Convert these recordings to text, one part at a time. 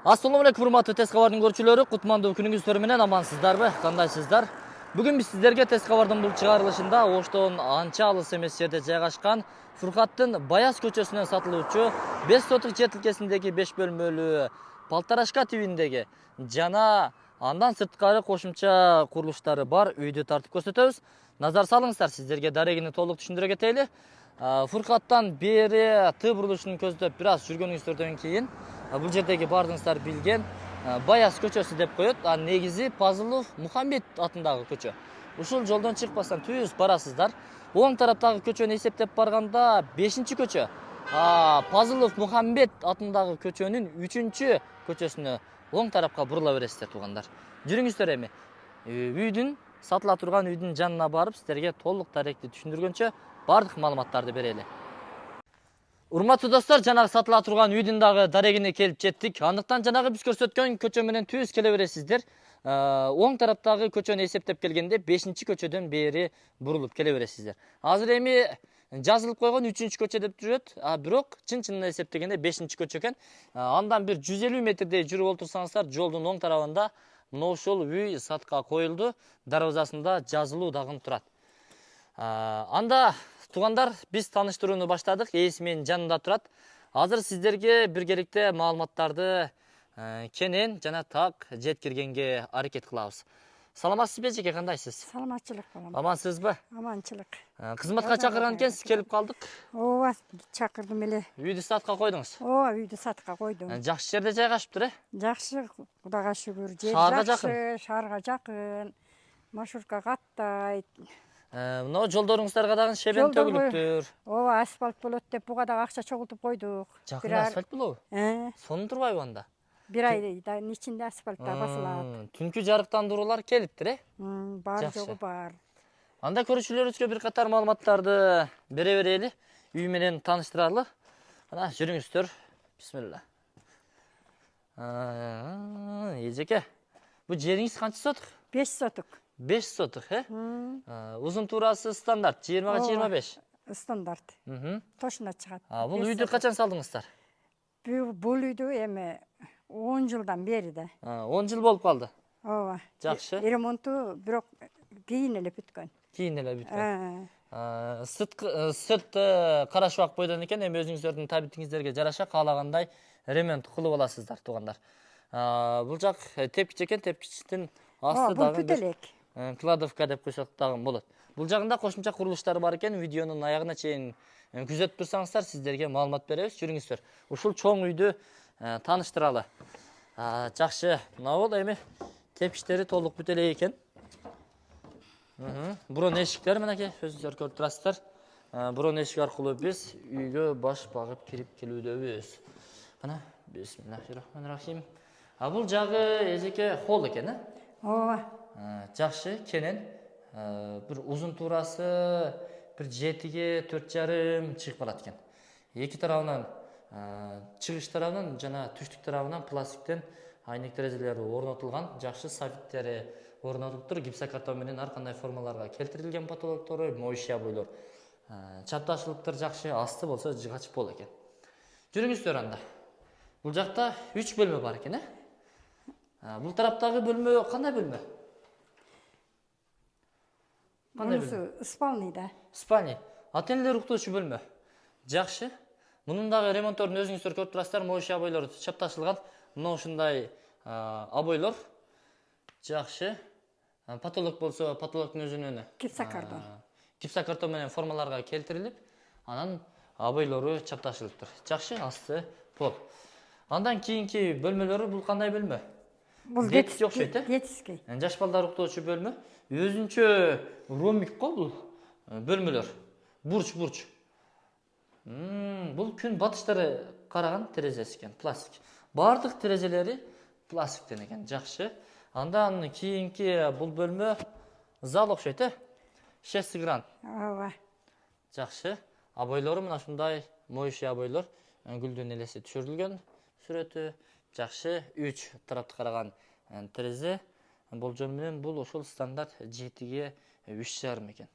Assalamu alaikum, урматтуу Тез кабардын көрүүчүлөрү. Кутмандуу күнүңүздөр менен амансыздарбы? Кандайсыздар? Бүгүн биз сиздерге Тез кабардын бул чыгарылышында Оштон анча алыс эмес жерде жайгашкан Фуркаттын Баяз көчөсүнөн сатылуучу 5 сотук жер тилкесиндеги 5 бөлмөлүү Палтарашка тибиндеги жана андан сырткары кошумча курулуштары бар үйдү тартып көрсөтөбүз. Назар салыңыздар, сиздерге дарегини толук түшүндүрө кетели. Фуркаттан бери Т бурулушун көздөп бир аз жүргөнүңүздөрдөн кийин бул жердеги бардыңыздар билген Баяз көчөсү деп коет. Негизи Пазылов Мухаммед атындагы көчө. Ушул жолдон чыкпастан түз барасыздар. Оң тараптагы көчөнү эсептеп барганда 5-көчө. Пазылов Мухаммед атындагы көчөнүн 3-чү көчөсүнө оң тарапка бурула бересиздер туугандар. Жүрүңүздөр эми. Үйдүн сатыла турган үйдүн жанына барып сиздерге толук даректи түшүндүргөнчө бардык маалыматтарды берели. Урматтуу достор, жанагы сатыла турган үйдүн дагы дарегине келип жеттик. Андыктан жанагы биз көрсөткөн көчө менен түз келе бересиздер. Оң тараптагы көчөнү эсептеп келгенде 5-көчөдөн бери бурулуп келе бересиздер. Азыр эми жазылып койгон 3-көчө деп жүрөт, бирок чын-чынына эсептегенде 5-көчө экен. Андан бир 150 метрдей жүрүп олтурсаңыздар, жолдун оң тарабында мына ошол үй сатка коюлду. Дарбазасында жазылуу дагы турат. Анда туугандар, биз тааныштырууну баштадык. Ээси менин жанында турат. Азыр сиздерге бир керектүү маалыматтарды кенен жана так жеткиргенге аракет кылабыз. Саламатсызбы эжеке, кандайсыз? Саламатчылык балам. Амансызбы? Аманчылык. Кызматка чакырган экенсиз, келип калдык. Ооба, чакырдым эле. Үйдү сатка койдуңуз. Ооба, үйдү сатка койдум. Жакшы жерде жайгашыптыр, Жакшы, Кудайга шүгүр. Жер Шаарга жакшы, шаарга жакын. Маршрутка каттайт. Мына жолдоруңуздарга дагы шебен төгүлүптүр. Ооба, асфальт болот деп буга дагы акча чогултуп койдук. Жакын асфальт болобу? Сонун турбайбы анда? Бир айдын ичинде асфальтта басылат. Түнкү жарыктандыруулар келиптир, Бар жогу бар. Анда көрүүчүлөрүбүзгө бир катар маалыматтарды бере берели, үй менен тааныштыралы. Ана жүрүңүздөр. Бисмилла. Эжеке, бул жериңиз канча сотук? 5 сотук. 5 сотук, Узун туурасы стандарт 20-25. Стандарт. Тошуна чыгат. Бул үйдү качан салдыңыздар? Бул үйдү эми 10 жылдан бери да. 10 жыл болуп калды. Ооба. Жакшы. Ремонту бирок кийин эле бүткөн. Кийин эле бүткөн. Сырт карашыбак бойдон экен, эми өзүңүздөрдүн табитиңиздерге жараша каалагандай ремонт кылып аласыздар туугандар. Бул жак тепкич экен, тепкичтин асты дагы бүт элек. Кладовка деп койсок дагы болот. Бул жагында кошумча курулуштар бар экен. Видеонун аягына чейин күзөтүп турсаңыздар, сиздерге маалымат беребиз. Жүрүңүздөр. Ушул чоң үйдү тааныштыралы. Жакшы. Мына бол эми тепкичтери толук бүт элек экен. Бурон эшиктер менеки өзүңүздөр көрүп турасыздар. Бурон эшик аркылуу биз үйгө баш багып кирип келүүдөбүз. Мына бисмиллахиррахманиррахим. Бул жагы эжеке холл экен, Ооба. Жакшы, кенен. Бир узун туурасы бир 7-ге 4,5 чыгып калат экен. Эки тарабынан чыгыш тарабынан жана түштүк тарабынан пластиктен айнек терезелери орнотулган, жакшы софиттери орнотулуптур. Гипсокартон менен ар кандай формаларга келтирилген потолоктору, моющий обойлор. Чапташылыктар жакшы, асты болсо жыгач пол экен. Жүрүңүздөр анда. Бул жакта 3 бөлмө бар экен, Бул тараптагы бөлмө кандай бөлмө? Мунусу спальный да. Спальный. Ата-энелер уктоочу бөлмө. Жакшы. Мунун дагы ремонтторун өзүңүздөр көрүп турасыздар, моющий обойлор чапташылган. Мына ушундай обойлор. Жакшы. Потолок болсо, потолоктун өзүнүн Гипсокартон. Гипсокартон менен формаларга келтирилип, анан обойлору чапташылыптыр. Жакшы, асты пол. Андан кийинки бөлмөлөрү бул кандай бөлмө? Бул детский окшойт, детский. Жаш балдар уктоочу бөлмө. Өзүнчө ромик го бул бөлмөлөр. Бурч. Бул күн батыштары караган терезеси экен, пластик. Бардык терезелери пластиктен экен, жакшы. Андан кийинки бул бөлмө зал окшойт, 6 гран. Ооба. Жакшы. Обойлору мына ушундай моющий обойлор, гүлдүн элеси түшүрүлгөн сүрөтү. Жакшы, 3 тарапты караган терезе. Болжол менен бул ошол стандарт 7-ге 3,5 экен.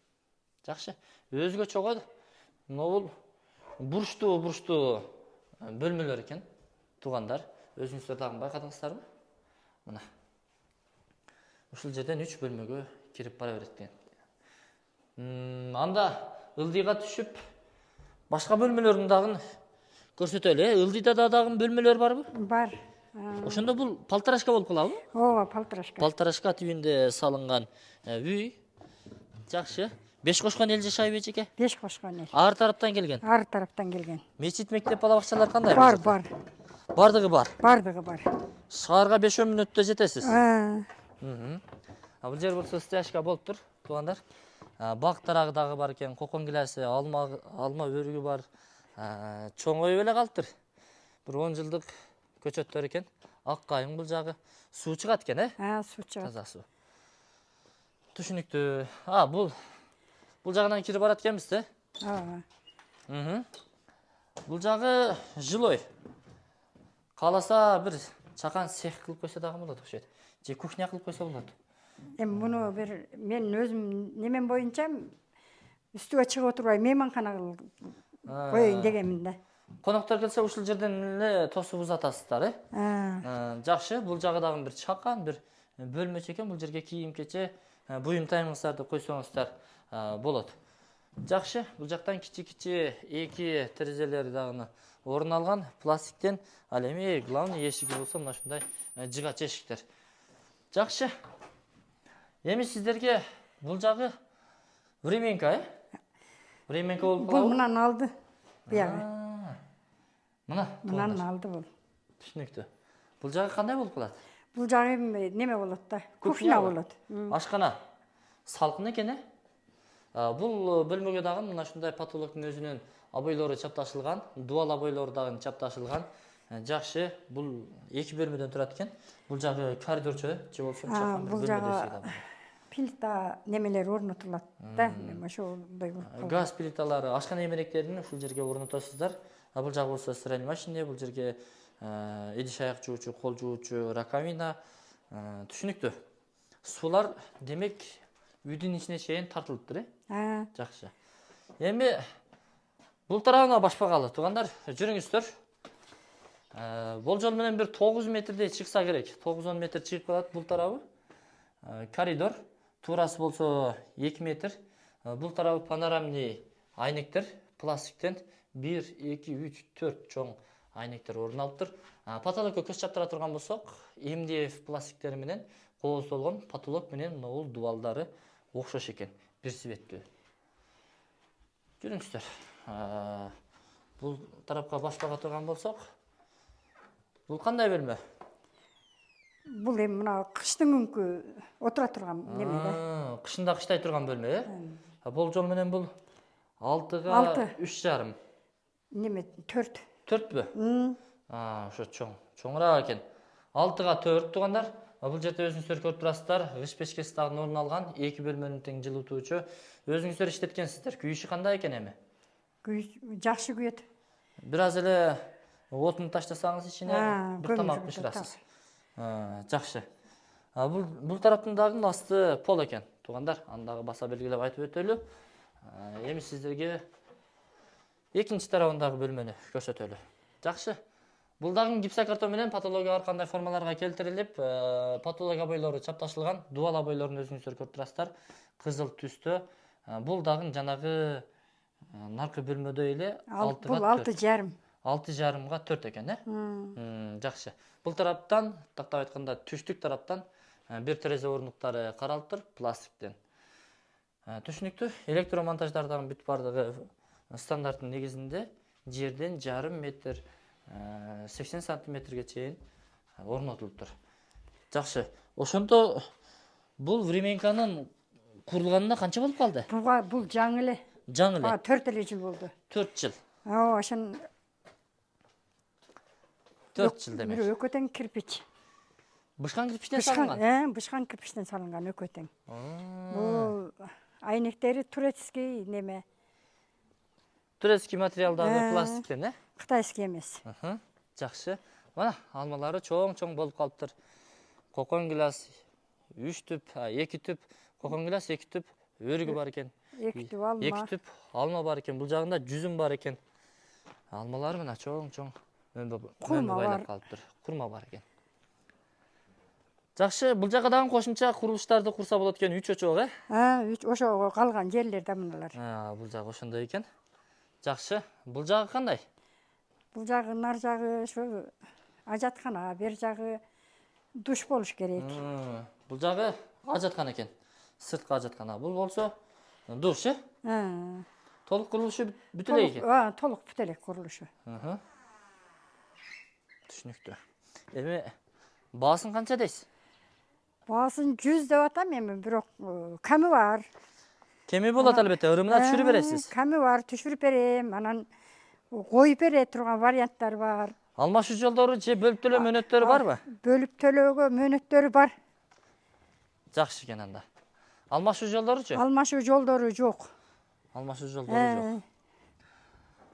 Жакшы. Өзгөчө го мына бул бурчтуу бөлмөлөр экен, туугандар. Өзүңүздөр дагы байкадыңыздарбы? Мына. Ушул жерден 3 бөлмөгө кирип бара берет экен. Анда ылдыйга түшүп, башка бөлмөлөрдүн дагы көрсөтөлү. Ылдыйда дагы бөлмөлөр барбы? Бар. Ошондо бул полторашка болуп калабы? Ооба, палтырашка. Полторашка түйүндө салынган үй. Жакшы. 5 кошкон эл жашайбы эжеке? 5 кошкон эл. Ар тараптан келген. Ар тараптан келген. Мечит, мектеп, бала бакчалар кандай? Бар, бар. Бардыгы бар. Бардыгы бар. Шаарга 5 мүнөттө жетесиз. Бул жер болсо стяжка болуп тур, туугандар. Бак тарагы дагы бар экен, кокон гиласи, алма өрүгү бар. Чоңоюп эле калыптыр. Бир 10 жылдык көчөттөр экен. Ак кайың бул жагы. Суу чыгат экен, Суу чыгат. Таза суу. Түшүнүктүү. Бул жагынан кирип барат экенбиз, Ооба. Бул жагы жилой. Кааласа бир чакан цех кылып койсо дагы болот окшойт. Же кухня кылып койсо болот. Эми муну бир мен өзүм немен боюнча үстүгө чыгып отурбай мейманкана коеюн дегенмин да. Коноктор келсе ушул жерден эле тосуп узатасыздар, Жакшы, бул жагы дагы бир чакан, бир бөлмөчө экен. Бул жерге кийим-кече, буюм тайымыңыздарды койсоңуздар болот. Жакшы, бул жактан кичи-кичи эки терезелери дагы орун алган пластиктен. Ал эми главный эшиги болсо мына ушундай жыгач эшиктер. Жакшы. Эми сиздерге бул жагы временка, Временка болуп калабы? Бул мынан алды. Буягы. Мынан алды бул. Түшүнүктүү. Бул жагы кандай болуп калат? Бул жагы неме болот да? Кухня болот. Ашкана. Салкын экен, Бул бөлмөгө дагы мына ушундай потолоктун өзүнүн обойлору чапташылган, дуал обойлору дагы чапташылган. Жакшы, бул 2 бөлмөдөн турат экен. Бул жагы коридорчу, же болсо чакан бир Бул бөлмө жагы плита немелер орнотулат да. Ошондой болуп калган. Газ плиталары, ашкана эмеректерин ушул жерге орнотосуздар. Бул жагы болсо стиральный машина, бул жерге идиш аяк жуучу, кол жуучу, раковина. Түшүнүктүү. Суулар демек үйдүн ичине чейин тартылыптыр, Жакшы. Эми бул тарабына башпагалы, туугандар, жүрүңүздөр. Болжол менен бир 9 метрдей чыкса керек. 9-10 метр чыгып калат бул тарабы. Коридор. Туурасы болсо 2 метр. Бул тарабы панорамный айнектер, пластиктен 1, 2, 3, 4 чоң айнектер орун алыптыр. Потолокко көз чаптыра турган болсок, МДФ пластиктери менен кооздолгон потолок менен могул дубалдары окшош экен, бир светтүү. Жүрүңүздөр. Бул тарапка башпага турган болсок, бул кандай бөлмө? Бул эми мына кыштын күнкү отура турган неме да. Кышында кыштай турган бөлмө, Болжол менен бул 6га 3,5. Неме 4. 4бү? Ошо чоңураак экен. 6га 4 туугандар. Бул жерде өзүңүздөр көрүп турасыздар. Кыш печкеси дагы орун алган, 2 бөлмөнүн тең жылытуучу. Өзүңүздөр иштеткенсиздер. Күйүшү кандай экен эми? Жакшы күйөт. Бир аз эле отун таштасаңыз ичине бир тамак бышырасыз. Жакшы. Бул тараптын дагы асты пол экен, туугандар. Аны дагы баса белгилеп айтып өтөлү. Эми сиздерге экинчи тарабындагы бөлмөнү көрсөтөлү. Жакшы. Бул дагы гипсокартон менен патология ар кандай формаларга келтирилип, патология обойлору чапташылган, дуал обойлорун өзүңүздөр көрүп турасыздар. Кызыл түстө. Бул дагы жанагы наркы бөлмөдөй эле 6га 4. 6,5. 6,5га 4 экен, Жакшы. Бул тараптан, тактап айтканда, түштүк тараптан бир терезе орнуктары каралыптыр, пластиктен. Түшүнүктүү. Электромонтаждар дагы бүт бардыгы стандарттын негизинде жерден 1,5 метр 80 сантиметрге чейин орнотулуптур. Жакшы. Ошондо бул временканын курулганына канча болуп калды? Бул жаңы эле. Жаңы эле. 4 эле жыл болду. 4 жыл. Ошон 4 жыл демек. Экөө тең кирпич. Бышкан кирпичтен салынган? Бышкан кирпичтен салынган экөө тең. Бул айнектери турецкий неме. Турецкий материалдагы пластиктен, Кытайский эмес. Жакшы. Мына алмалары чоң-чоң болуп калыптыр. Кокон гилас 3 түп, 2 түп, кокон гилас 2 түп, өрүгү бар экен. 2 түп алма. 2 түп алма бар экен. Бул жагында жүзүм бар экен. Алмалар мына чоң-чоң Kurma var. Калыптыр. Kurma бар экен. Жакшы, бул жака дагы кошумча курулуштарды курса болот экен, 3 очок, Ошого калган жерлерде мыналар. Бул жагы ошондой экен. Жакшы, бул жагы кандай? Бул жагы, нар жагы ошо ажаткана, бер жагы душ болуш керек. Бул жагы ажаткана экен. Сырткы ажаткана. Бул болсо душ, Толук курулушу бүт эле экен. Толук бүт элек курулушу. Түшүнүктүү. Эми баасын канча дейсиз? Баасын 100 деп атам эми, бирок ками бар. Кеми болот албетте, ырымына түшүрүп бересиз. Ками бар, түшүрүп берем, анан коюп бере турган варианттар бар. Алмашуу жолдору же бөлүп төлөө мөөнөттөрү барбы? Бөлүп төлөөгө мөөнөттөрү бар. Жакшы экен анда. Алмашуу жолдоручу? Алмашуу жолдору жок. Алмашуу жолдору жок.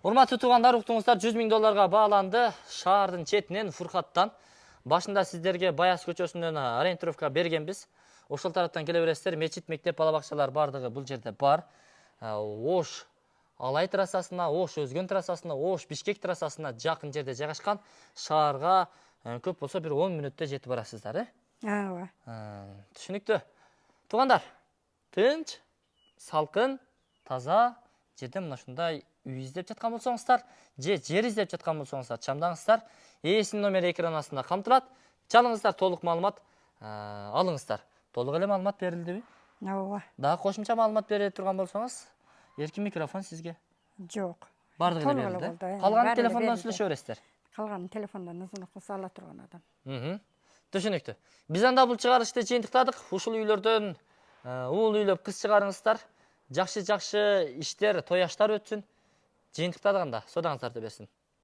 Урматтуу туугандар, уктуңуздар, $100,000 бааланды. Шаардын четинен, Фуркаттан. Башында сиздерге Баяс көчөсүнөн ориентировка бергенбиз. Ошол тараптан келе бересиздер. Мечит, мектеп, бала бакчалар бардыгы бул жерде бар. Ош Алай трассасына, Ош Өзгөн трассасына, Ош Бишкек трассасына жакын жерде жайгашкан. Шаарга көп болсо бир 10 мүнөттө жетип барасыздар, Ооба. Түшүнүктүү. Туугандар, тынч, салкын, таза жерде мына ушундай үй издеп жаткан болсоңуздар, же жер издеп жаткан болсоңуздар, чамдаңыздар. Ээсинин номери экран астында камтылат. Чалыңыздар, толук маалымат алыңыздар. Толук эле маалымат берилдиби? Ооба. Дагы кошумча маалымат бере турган болсоңуз, эркин микрофон сизге. Жок. Бардыгы эле берилди. Калган телефондон сүйлөшө бересиздер. Калган телефондон узун кылса ала турган адам. Түшүнүктүү. Биз анда бул чыгарылышты жыйынтыктадык. Ушул үйлөрдөн уул үйлөп кыз чыгарыңыздар. Жакшы иштер, тояштар өтсүн. Жыйынтыктадык анда. Содаңыздарды берсин.